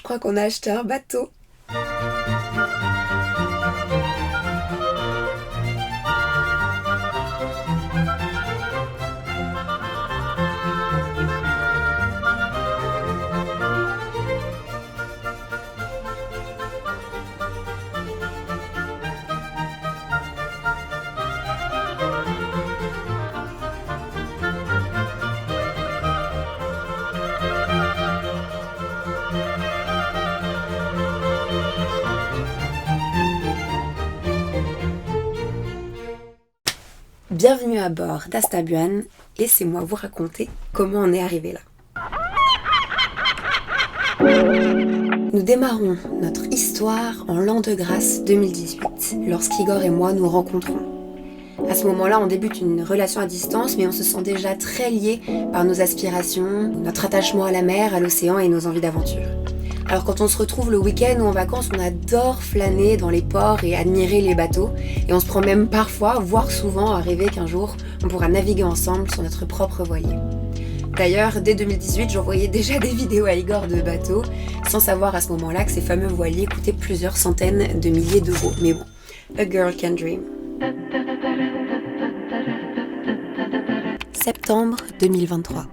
crois qu'on a acheté un bateau. Bienvenue à bord d'Astabuan, laissez-moi vous raconter comment on est arrivé là. Nous démarrons notre histoire en l'an de grâce 2018, lorsqu'Igor et moi nous rencontrons. À ce moment-là, on débute une relation à distance, mais on se sent déjà très liés par nos aspirations, notre attachement à la mer, à l'océan et nos envies d'aventure. Alors quand on se retrouve le week-end ou en vacances, on adore flâner dans les ports et admirer les bateaux. Et on se prend même parfois, voire souvent, à rêver qu'un jour, on pourra naviguer ensemble sur notre propre voilier. D'ailleurs, dès 2018, j'envoyais déjà des vidéos à Igor de bateaux, sans savoir à ce moment-là que ces fameux voiliers coûtaient plusieurs centaines de milliers d'euros. Mais bon, a girl can dream. Septembre 2023.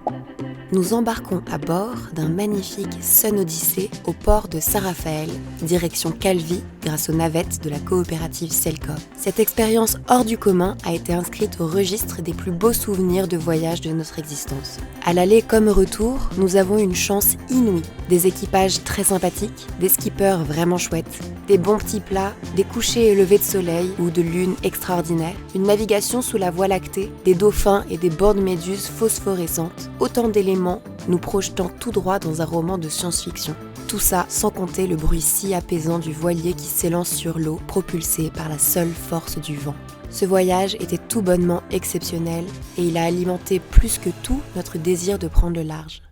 Nous embarquons à bord d'un magnifique Sun Odyssey au port de Saint-Raphaël, direction Calvi, grâce aux navettes de la coopérative Selco. Cette expérience hors du commun a été inscrite au registre des plus beaux souvenirs de voyage de notre existence. À l'aller comme au retour, nous avons une chance inouïe. Des équipages très sympathiques, des skippers vraiment chouettes, des bons petits plats, des couchers et levées de soleil ou de lune extraordinaires, une navigation sous la voie lactée, des dauphins et des bordes méduses phosphorescentes, autant d'éléments nous projetant tout droit dans un roman de science-fiction. Tout ça sans compter le bruit si apaisant du voilier qui s'élance sur l'eau, propulsé par la seule force du vent. Ce voyage était tout bonnement exceptionnel et il a alimenté plus que tout notre désir de prendre le large.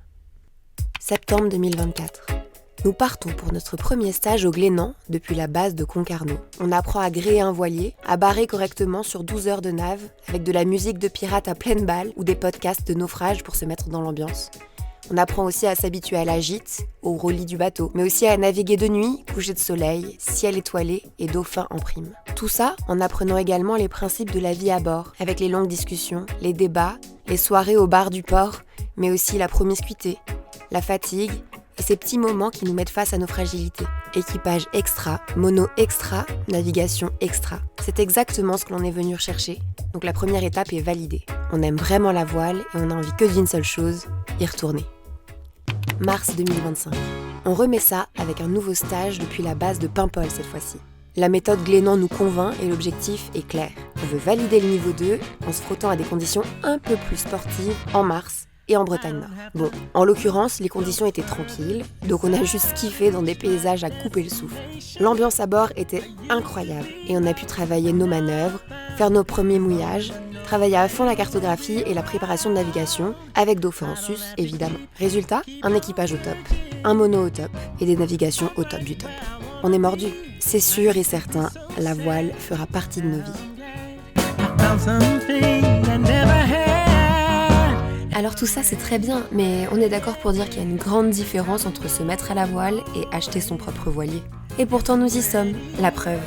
Septembre 2024. Nous partons pour notre premier stage au Glénan depuis la base de Concarneau. On apprend à gréer un voilier, à barrer correctement sur 12 heures de nave, avec de la musique de pirates à pleine balle ou des podcasts de naufrage pour se mettre dans l'ambiance. On apprend aussi à s'habituer à la gîte, au roulis du bateau, mais aussi à naviguer de nuit, coucher de soleil, ciel étoilé et dauphin en prime. Tout ça en apprenant également les principes de la vie à bord, avec les longues discussions, les débats, les soirées au bar du port, mais aussi la promiscuité, la fatigue, et ces petits moments qui nous mettent face à nos fragilités. Équipage extra, mono extra, navigation extra. C'est exactement ce que l'on est venu rechercher. Donc la première étape est validée. On aime vraiment la voile et on n'a envie que d'une seule chose, y retourner. Mars 2025. On remet ça avec un nouveau stage depuis la base de Paimpol cette fois-ci. La méthode Glénan nous convainc et l'objectif est clair. On veut valider le niveau 2 en se frottant à des conditions un peu plus sportives en mars et en Bretagne Nord. Bon, en l'occurrence, les conditions étaient tranquilles, donc on a juste kiffé dans des paysages à couper le souffle. L'ambiance à bord était incroyable et on a pu travailler nos manœuvres, faire nos premiers mouillages, travailler à fond la cartographie et la préparation de navigation, avec dauphin en sus, évidemment. Résultat, un équipage au top, un mono au top et des navigations au top du top. On est mordu. C'est sûr et certain, la voile fera partie de nos vies. Alors tout ça c'est très bien, mais on est d'accord pour dire qu'il y a une grande différence entre se mettre à la voile et acheter son propre voilier. Et pourtant nous y sommes, la preuve.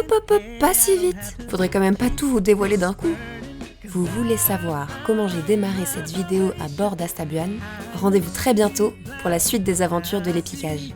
Hop, pas si vite. Faudrait quand même pas tout vous dévoiler d'un coup. Vous voulez savoir comment j'ai démarré cette vidéo à bord d'Astabuan? Rendez-vous très bientôt pour la suite des aventures de l'Épicage.